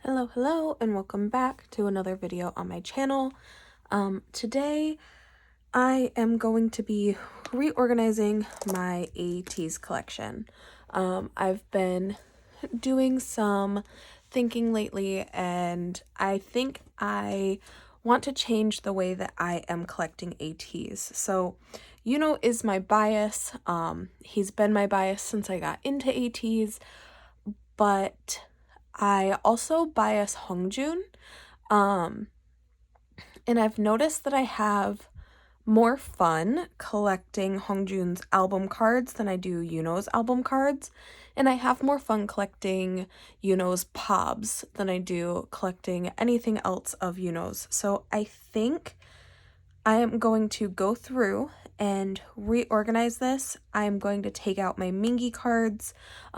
Hello, and welcome back to another video on my channel. Today I am going to be reorganizing my Ateez collection. I've been doing some thinking lately, and I think I want to change the way that I am collecting Ateez. So, is my bias. He's been my bias since I got into Ateez, but I also bias Hongjun, and I've noticed that I have more fun collecting Hongjun's album cards than I do Yuno's album cards, and I have more fun collecting Yuno's pobs than I do collecting anything else of Yuno's. So I think I am going to go through and reorganize this. I'm going to take out my Mingi cards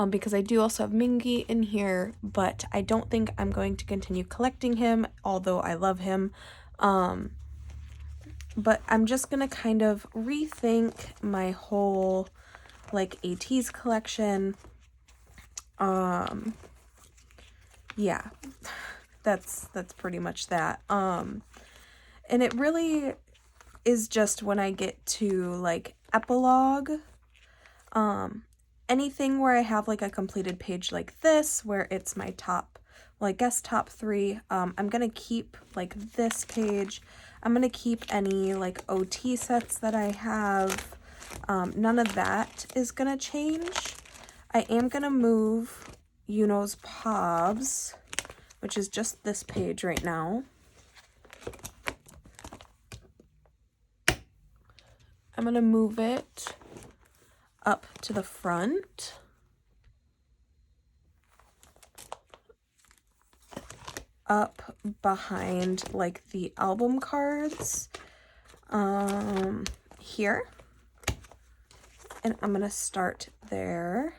because I do also have Mingi in here, but I don't think I'm going to continue collecting him, although I love him. But I'm just going to kind of rethink my whole Ateez collection. Yeah, that's pretty much that. And it really is just when I get to epilogue, anything where I have a completed page like this where it's my top, well, I guess top 3. I'm gonna keep this page. I'm gonna keep any OT sets that I have. None of that is gonna change. I am gonna move Yuno's pobs, which is just this page right now. I'm going to move it up to the front. Up behind the album cards here. And I'm going to start there.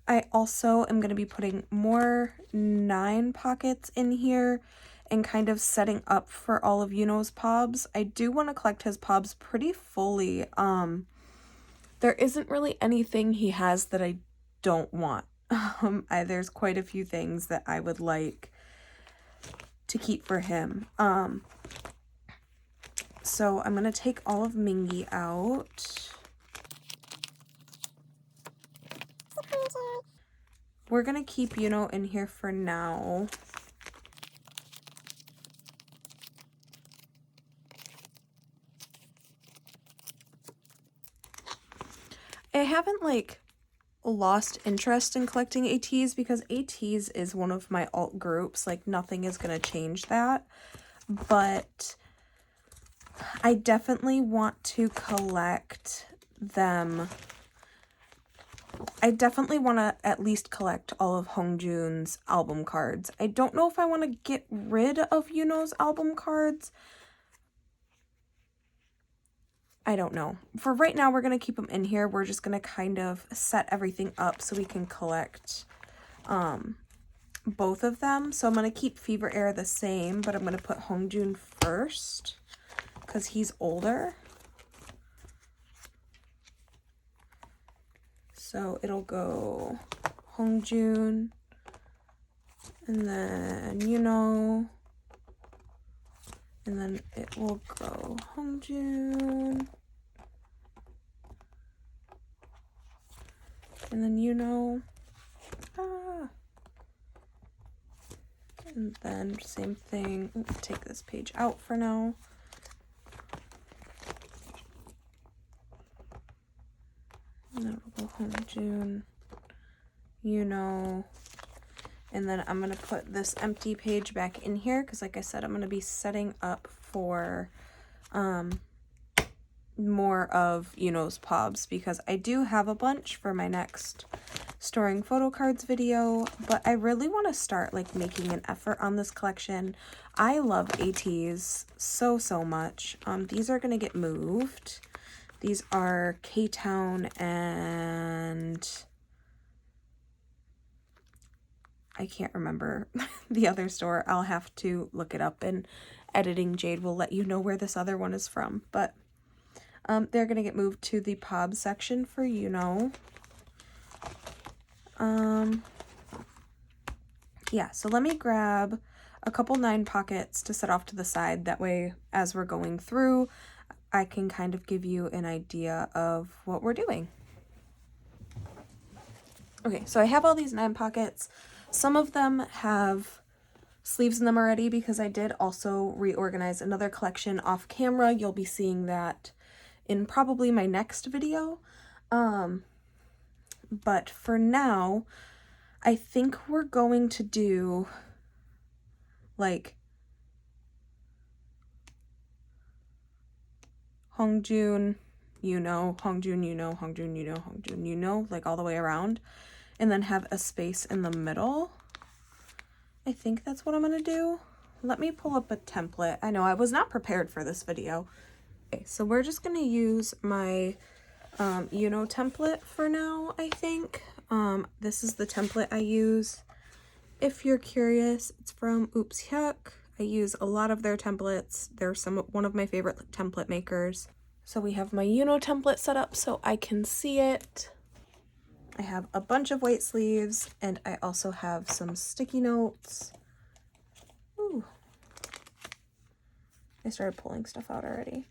I also am going to be putting more 9 pockets in here and kind of setting up for all of Yuno's pobs. I do want to collect his pobs pretty fully. There isn't really anything he has that I don't want. There's quite a few things that I would like to keep for him. So I'm going to take all of Mingi out. We're going to keep Yuno in here for now. I haven't lost interest in collecting Ateez because Ateez is one of my alt groups. Nothing is going to change that. But I definitely want to collect them. I definitely want to at least collect all of Hongjun's album cards. I don't know if I want to get rid of Yuno's album cards. I don't know. For right now, we're going to keep them in here. We're just going to kind of set everything up so we can collect both of them. So I'm going to keep Fever Air the same, but I'm going to put Hongjun first because he's older. So it'll go Hongjun, and then Yuno, and then it will go Hongjun, and then Yuno, and then same thing. Take this page out for now. And then we'll go Hongjun, Yuno, and then I'm going to put this empty page back in here because like I said, I'm going to be setting up for more of Yuno's pobs because I do have a bunch for my next storing photo cards video, but I really want to start making an effort on this collection. I love Ateez so much. These are going to get moved. These are K-Town and I can't remember the other store. I'll have to look it up, and editing Jade will let you know where this other one is from. But they're going to get moved to the pob section for Yuno. yeah, so let me grab a couple 9 pockets to set off to the side. That way, as we're going through, I can kind of give you an idea of what we're doing. Okay, so I have all these 9 pockets. Some of them have sleeves in them already because I did also reorganize another collection off camera. You'll be seeing that in probably my next video. But for now, I think we're going to do like Hongjun, you know, Hongjun, you know, Hongjun, you know, Hongjun, you know, like all the way around, and then have a space in the middle. I think that's what I'm gonna do. Let me pull up a template. I know I was not prepared for this video. Okay, so we're just gonna use my you know template for now, I think. This is the template I use. If you're curious, it's from Oops Yuck. I use a lot of their templates. They're one of my favorite template makers. So we have my you know template set up so I can see it. I have a bunch of white sleeves, and I also have some sticky notes. Ooh. I started pulling stuff out already.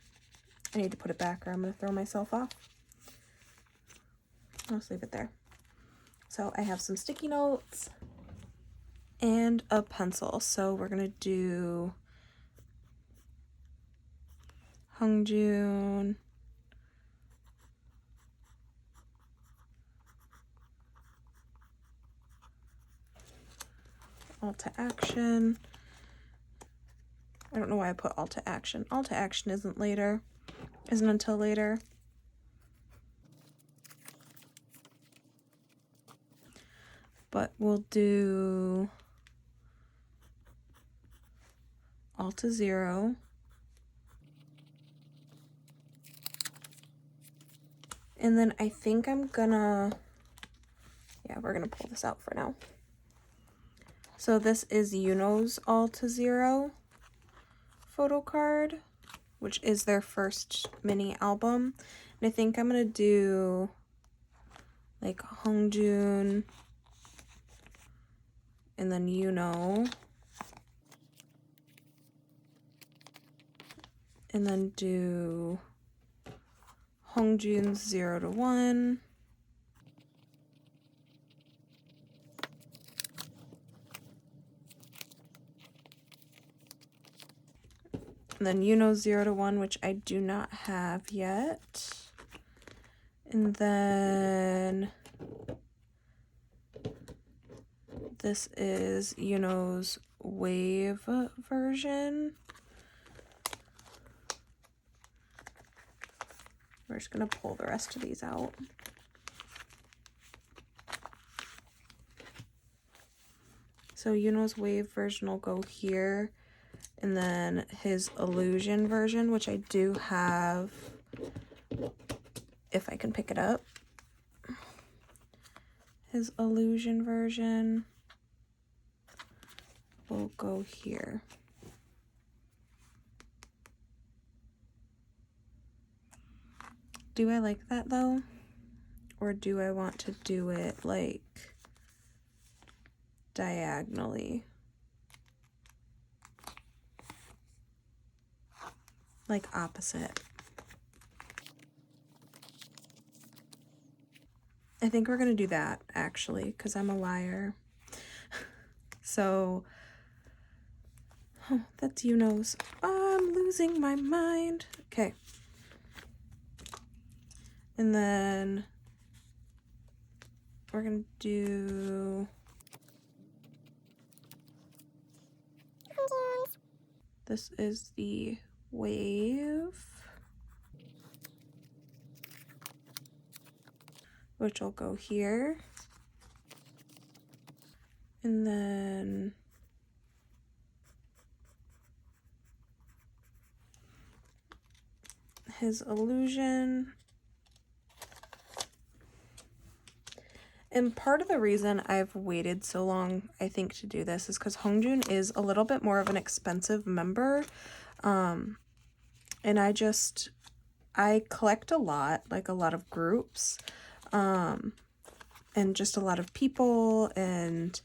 I need to put it back or I'm going to throw myself off. I'll just leave it there. So I have some sticky notes and a pencil. So we're going to do Hongjun, All to Action. I don't know why I put All to Action. All to Action isn't until later. But we'll do All to Zero. And then I think I'm gonna, yeah, we're gonna pull this out for now. So this is Yuno's All to Zero photo card, which is their first mini album. And I think I'm gonna do like Hongjun and then Yuno. And then do Hongjun's 0 to 1. And then Yuno's 0 to 1, which I do not have yet. And then this is Yuno's Wave version. We're just going to pull the rest of these out. So Yuno's Wave version will go here. And then his Illusion version, which I do have, if I can pick it up. His Illusion version will go here. Do I like that though? Or do I want to do it like diagonally? Like opposite. I think we're gonna do that actually, because I'm a liar. So, oh, that's Yuno's. Oh, I'm losing my mind. Okay. And then we're gonna do this is the Wave, which will go here. And then his Illusion. And part of the reason I've waited so long, I think, to do this is because Hongjun is a little bit more of an expensive member. And I collect a lot, like a lot of groups, and just a lot of people, and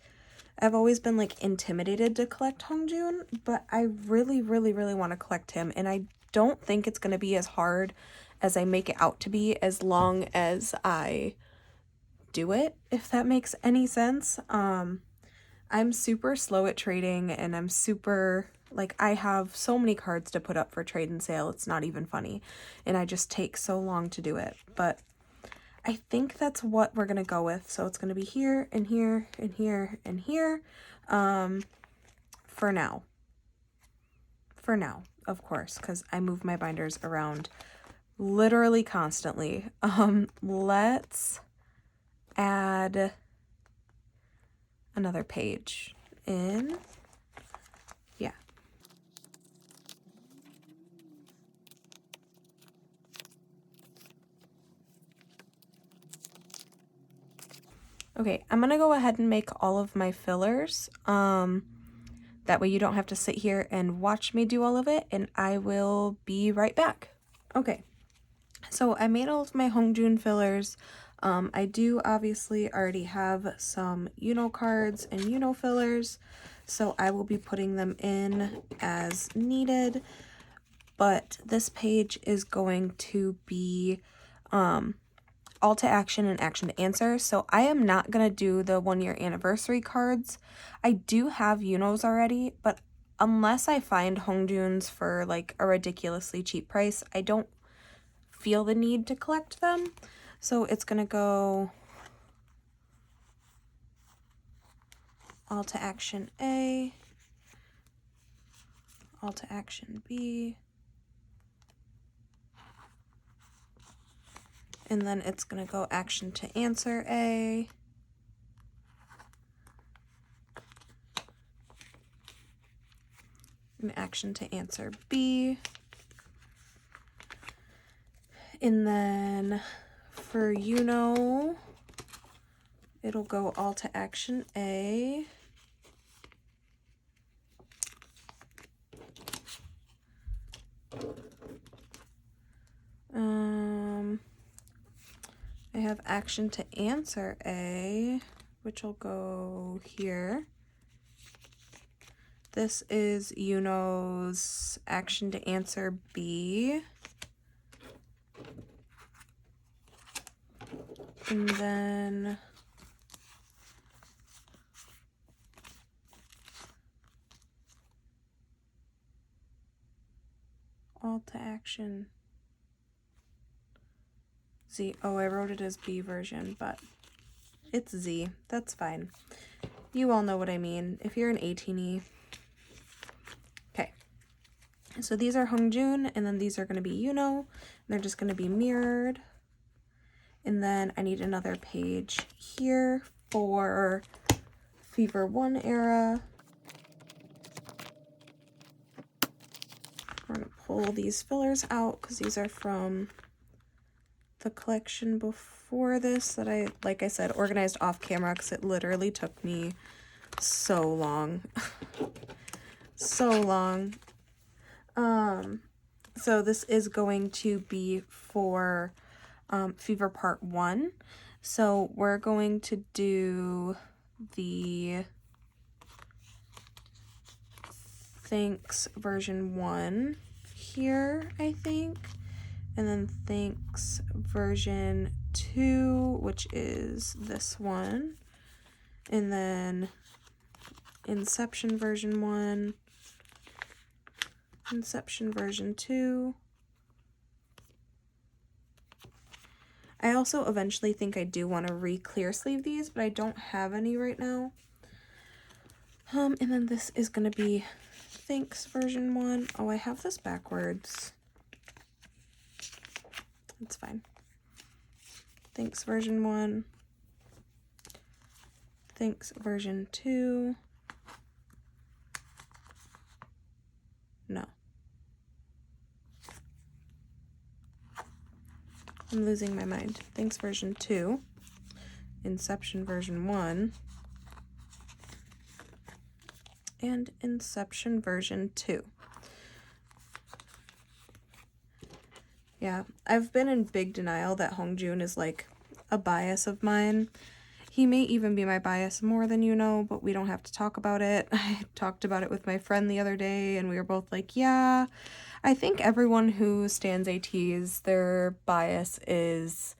I've always been like intimidated to collect Hongjoon, but I really, really, really want to collect him, and I don't think it's going to be as hard as I make it out to be as long as I do it, if that makes any sense. I'm super slow at trading, and I'm super, like, I have so many cards to put up for trade and sale, it's not even funny, and I just take so long to do it, but I think that's what we're gonna go with. So it's gonna be here, and here, and here, and here, for now. For now, of course, because I move my binders around literally constantly. Let's add another page in. Yeah. Okay, I'm gonna go ahead and make all of my fillers. That way you don't have to sit here and watch me do all of it, and I will be right back. Okay, so I made all of my Hongjoon fillers. I do obviously already have some cards and fillers, so I will be putting them in as needed. But this page is going to be all to action and action to answer. So I am not going to do the 1-year anniversary cards. I do have already, but unless I find Hongjoons for like a ridiculously cheap price, I don't feel the need to collect them. So it's going to go all to action A, all to action B, and then it's going to go action to answer A, and action to answer B. And then for it'll go all to action A. I have action to answer A, which will go here. This is Yuno's action to answer B. And then all to action Z. Oh, I wrote it as B version, but it's Z. That's fine. You all know what I mean. If you're an 18E. Okay. So these are Hongjoon, and then these are going to be Yuno. They're just going to be mirrored. And then I need another page here for Fever 1 era. We're going to pull these fillers out because these are from the collection before this that I, like I said, organized off camera because it literally took me so long. So long. So this is going to be for Fever Part 1. So we're going to do the Thanks version 1 here, I think. And then Thanks version 2, which is this one. And then Inception version 1. Inception version 2. I also eventually think I do want to re-clear sleeve these, but I don't have any right now. And then this is going to be Thanks version 1. Oh, I have this backwards. It's fine. Thanks version 1. Thanks version 2. No. I'm losing my mind. Thanks version 2. Inception version 1. And Inception version 2. Yeah, I've been in big denial that Hongjoon is like a bias of mine. He may even be my bias more than but we don't have to talk about it. I talked about it with my friend the other day, and we were both like, yeah, I think everyone who stands Ateez, their bias is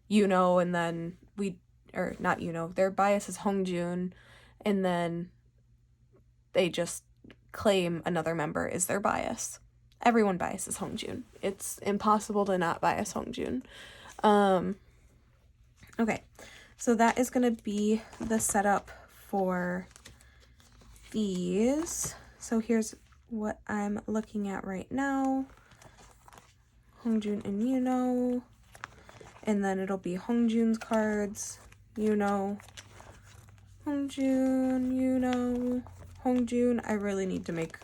and then or not their bias is Hongjoon, and then they just claim another member is their bias. Everyone biases Hongjoon. It's impossible to not bias Hongjoon. Okay, so that is going to be the setup for these. So here's what I'm looking at right now. Hongjoon and and then it'll be Hongjoon's cards, Hongjoon, Hongjoon. I really need to make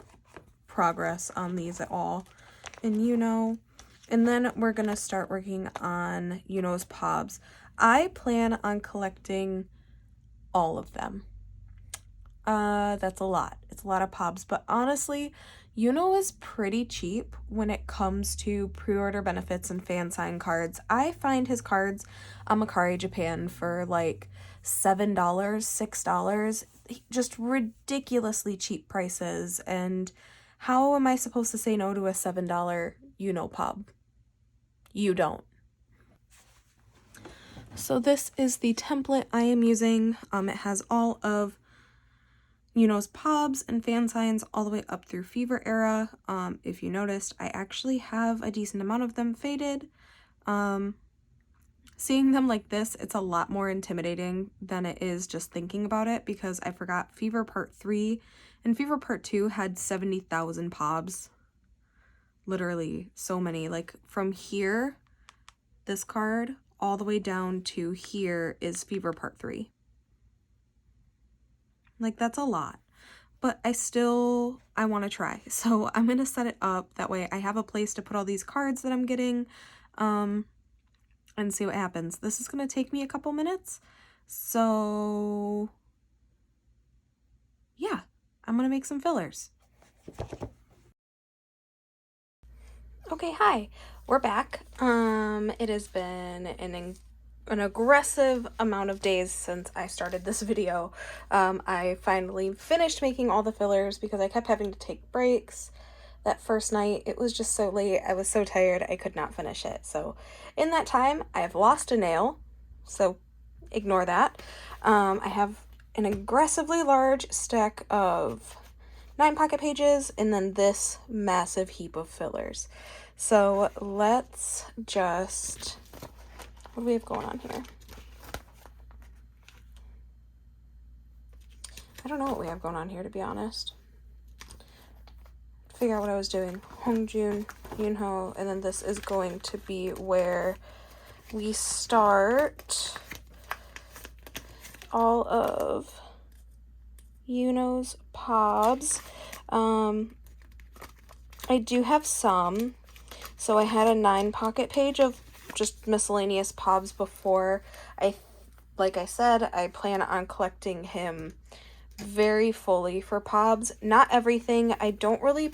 progress on these at all. And and then we're gonna start working on Yuno's pobs. I plan on collecting all of them. That's a lot. It's a lot of pobs, but honestly, is pretty cheap when it comes to pre-order benefits and fan sign cards. I find his cards on Mercari Japan for like $7, $6, just ridiculously cheap prices. And how am I supposed to say no to a $7 pob? You don't. So this is the template I am using. It has all of pobs and fan signs all the way up through Fever Era. If you noticed, I actually have a decent amount of them faded. Seeing them like this, it's a lot more intimidating than it is just thinking about it, because I forgot Fever Part 3 and Fever Part 2 had 70,000 pobs. Literally so many. Like from here, this card, all the way down to here is Fever Part 3. Like, that's a lot. But I want to try. So I'm going to set it up. That way I have a place to put all these cards that I'm getting, and see what happens. This is going to take me a couple minutes. So yeah, I'm going to make some fillers. Okay, hi, we're back. It has been an aggressive amount of days since I started this video. I finally finished making all the fillers because I kept having to take breaks. That first night, it was just so late. I was so tired, I could not finish it. So in that time, I have lost a nail, so ignore that. I have an aggressively large stack of 9 pocket pages, and then this massive heap of fillers. So let's just, what do we have going on here? I don't know what we have going on here, to be honest. Figure out what I was doing. Hongjoon, Yunho, and then this is going to be where we start all of Yuno's pobs. I do have some. So I had a 9 pocket page of just miscellaneous pobs before. Like I said, I plan on collecting him very fully for pobs. Not everything. I don't really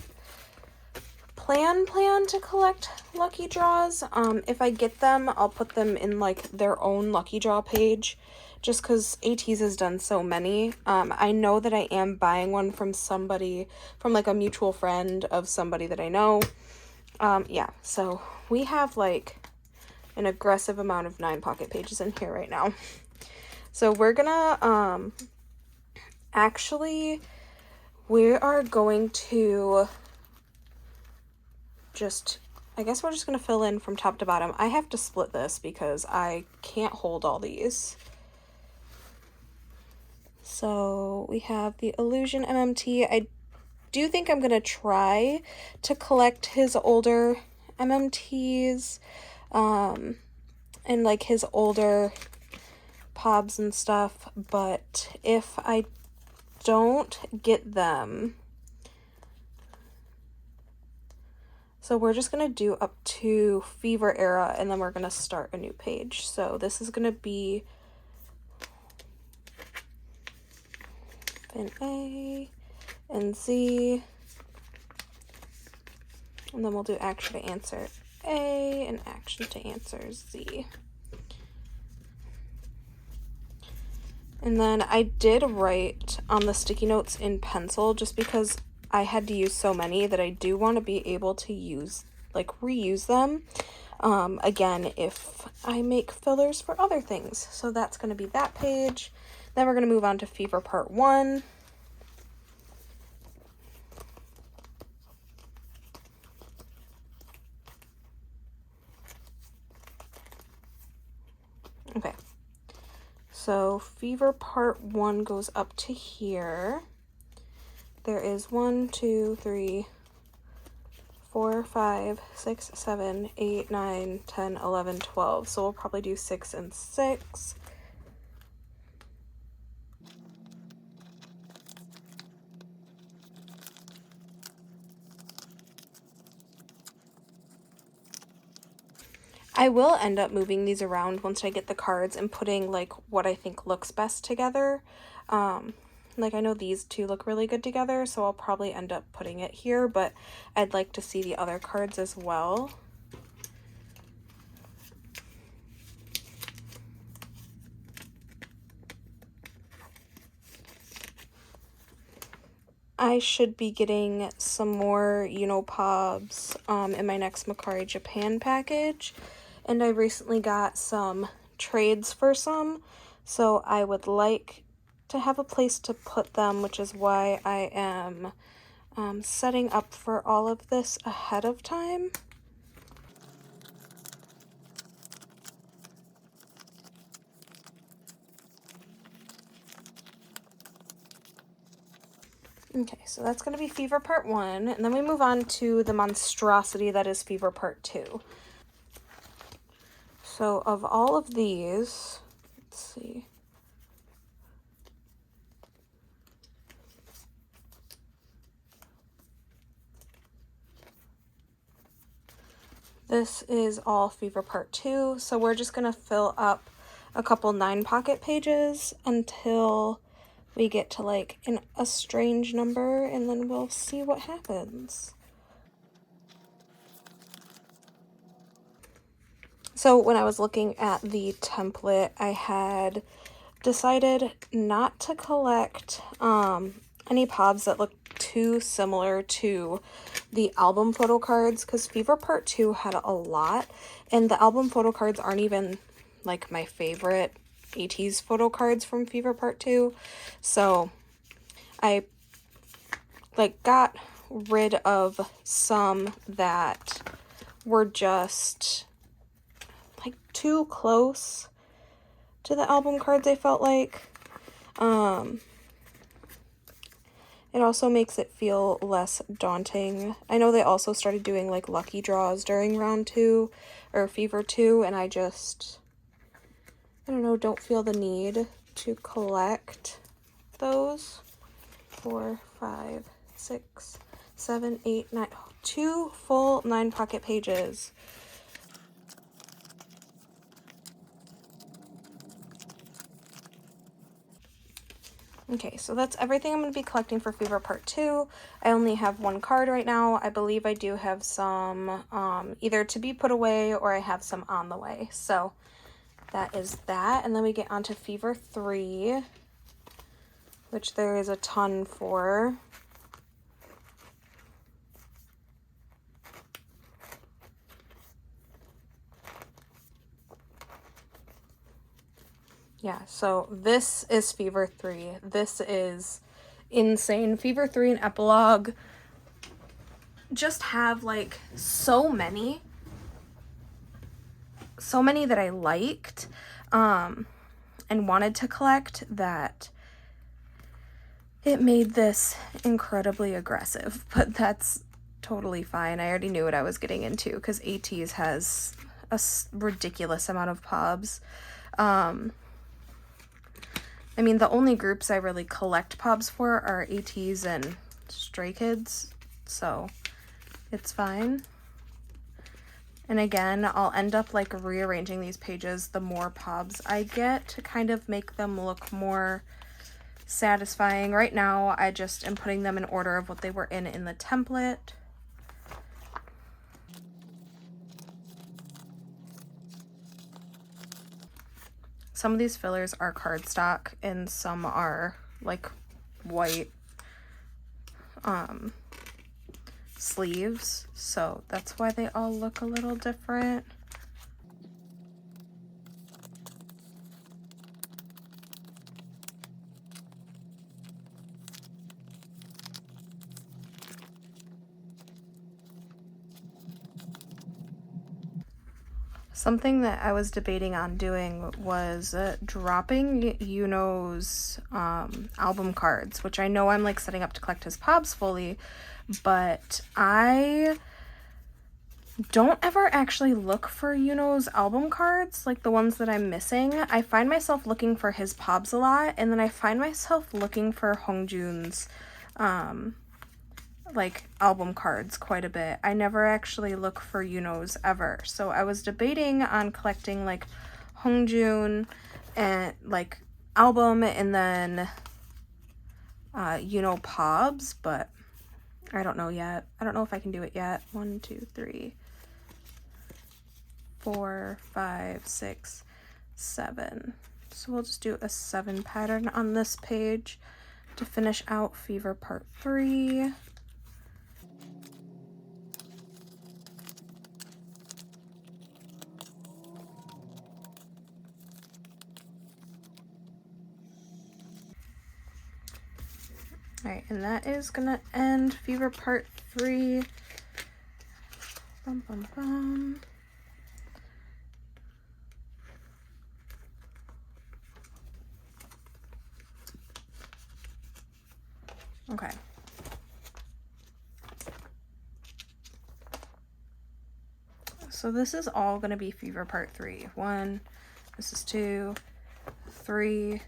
plan to collect lucky draws. If I get them, I'll put them in like their own lucky draw page, just because Ateez has done so many. I know that I am buying one from somebody, from like a mutual friend of somebody that I know. Yeah, so we have like an aggressive amount of 9 pocket pages in here right now. So we're gonna, actually, we are going to I guess we're just gonna fill in from top to bottom. I have to split this because I can't hold all these. So we have the Illusion MMT. I do think I'm going to try to collect his older MMTs, and like his older pobs and stuff, but if I don't get them, so we're just going to do up to Fever Era, and then we're going to start a new page. So this is going to be Fin A and Z, and then we'll do action to answer A and action to answer Z. And then I did write on the sticky notes in pencil just because I had to use so many that I do want to be able to use, like, reuse them. Again, if I make fillers for other things. So that's going to be that page. Then we're going to move on to Fever Part 1. Okay. So Fever Part 1 goes up to here. There is 1, 2, 3, 4, 5, 6, 7, 8, 9, 10, 11, 12. So we'll probably do 6 and 6. I will end up moving these around once I get the cards and putting like what I think looks best together. Like I know these two look really good together, so I'll probably end up putting it here, but I'd like to see the other cards as well. I should be getting some more Unopobs in my next Macari Japan package. And I recently got some trades for some, so I would like to have a place to put them, which is why I am setting up for all of this ahead of time. Okay, so that's going to be Fever Part 1, and then we move on to the monstrosity that is Fever Part 2. So of all of these, let's see. This is all Fever Part 2, so we're just going to fill up a couple 9-pocket pages until we get to like a strange number, and then we'll see what happens. So when I was looking at the template, I had decided not to collect any pobs that look too similar to the album photo cards, because Fever Part 2 had a lot, and the album photo cards aren't even like my favorite Ateez photo cards from Fever Part 2. So I like got rid of some that were just like too close to the album cards, I felt like. It also makes it feel less daunting. I know they also started doing like lucky draws during round 2 or Fever 2, and I don't know, don't feel the need to collect those. 4, 5, 6, 7, 8, 9, 2 full 9-pocket pages. Okay, so that's everything I'm going to be collecting for Fever Part 2. I only have 1 card right now. I believe I do have some either to be put away, or I have some on the way. So that is that. And then we get on to Fever 3, which there is a ton for. Yeah, so this is Fever 3. This is insane. Fever 3 and Epilogue just have like so many that I liked and wanted to collect, that it made this incredibly aggressive, but that's totally fine. I already knew what I was getting into because Ateez has a ridiculous amount of pobs. I mean, the only groups I really collect pobs for are Ateez and Stray Kids, so it's fine. And again, I'll end up like rearranging these pages the more pobs I get to kind of make them look more satisfying. Right now, I just am putting them in order of what they were in the template. Some of these fillers are cardstock and some are like white sleeves, so that's why they all look a little different. Something that I was debating on doing was dropping Yuno's album cards, which I know I'm like setting up to collect his Pobs fully, but I don't ever actually look for Yuno's album cards, like the ones that I'm missing. I find myself looking for his Pobs a lot, and then I find myself looking for Hongjoon's like album cards quite a bit. I never actually look for Yuno's ever. So I was debating on collecting like Hongjoon and like album and then Yuno Pobs, but I don't know yet. I don't know if I can do it yet. 1, 2, 3, 4, 5, 6, 7. So we'll just do a 7 pattern on this page to finish out Fever Part 3. Alright, and that is gonna end Fever Part 3. Bum, bum, bum. Okay. So this is all gonna be Fever Part 3. 1, this is 2, 3,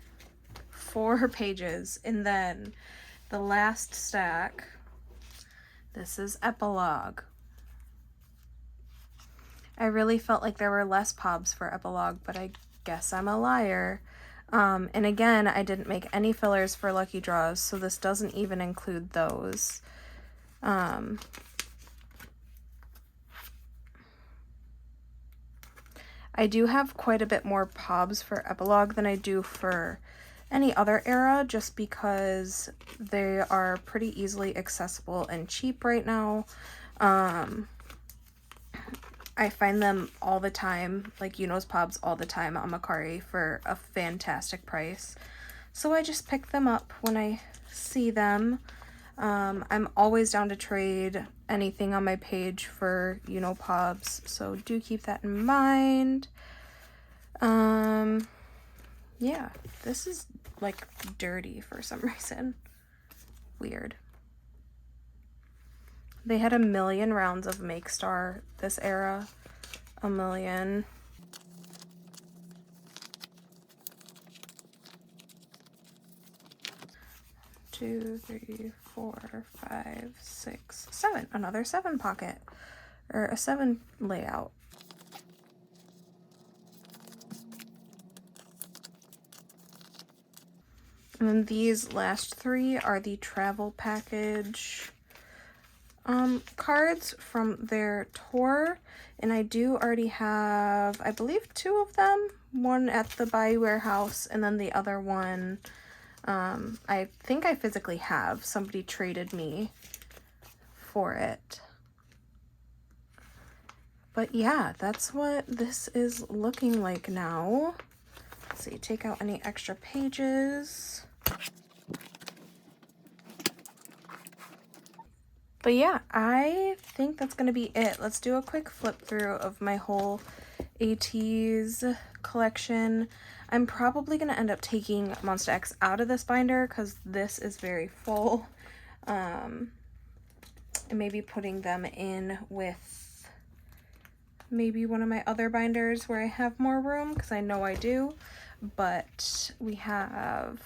4 pages, and then the last stack, this is epilogue. I really felt like there were less Pobs for epilogue, but I guess I'm a liar. And again, I didn't make any fillers for lucky draws, so this doesn't even include those. I do have quite a bit more Pobs for epilogue than I do for any other era, just because they are pretty easily accessible and cheap right now. I find them all the time, like Yuno's Pobs all the time on Mercari for a fantastic price. So I just pick them up when I see them. I'm always down to trade anything on my page for Yuno Pobs, so do keep that in mind. Yeah, this is like dirty for some reason. Weird. They had 1,000,000 rounds of Make Star this era. 1,000,000. Two, 3, 4, 5, 6, 7. Another 7 pocket, or a 7 layout. And then these last 3 are the travel package cards from their tour, and I do already have, I believe, 2 of them. One at the Bayou Warehouse, and then the other one I think I physically have. Somebody traded me for it. But yeah, that's what this is looking like now. Let's see, take out any extra pages. But yeah, I think that's going to be it. Let's do a quick flip through of my whole Ateez collection. I'm probably going to end up taking Monster X out of this binder because this is very full. And maybe putting them in with maybe one of my other binders where I have more room, because I know I do. But we have,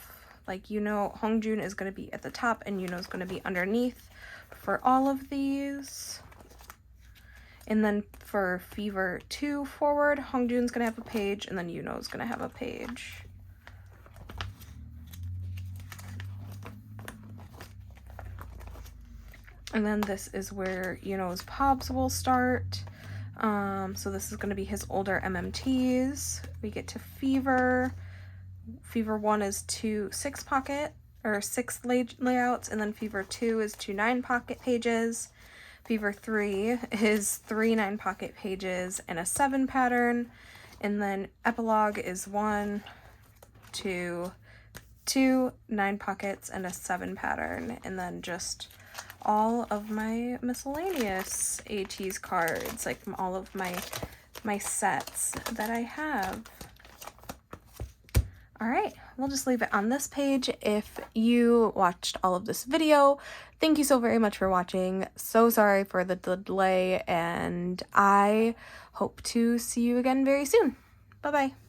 like, Hongjoon is going to be at the top and Yuno's going to be underneath for all of these. And then for Fever 2 forward, Hongjoon's going to have a page, and then Yuno's going to have a page. And then this is where Yuno's Pobs will start. So this is going to be his older MMTs. We get to Fever. Fever 1 is 2 6-pocket or 6 layouts, and then Fever 2 is 2 9-pocket pages. Fever 3 is 3 9-pocket pages and a 7 pattern, and then Epilogue is 1 2 2 9 pockets and a 7 pattern, and then just all of my miscellaneous Ateez cards, like all of my sets that I have. All right, we'll just leave it on this page. If you watched all of this video, thank you so very much for watching. So sorry for the delay, and I hope to see you again very soon. Bye-bye.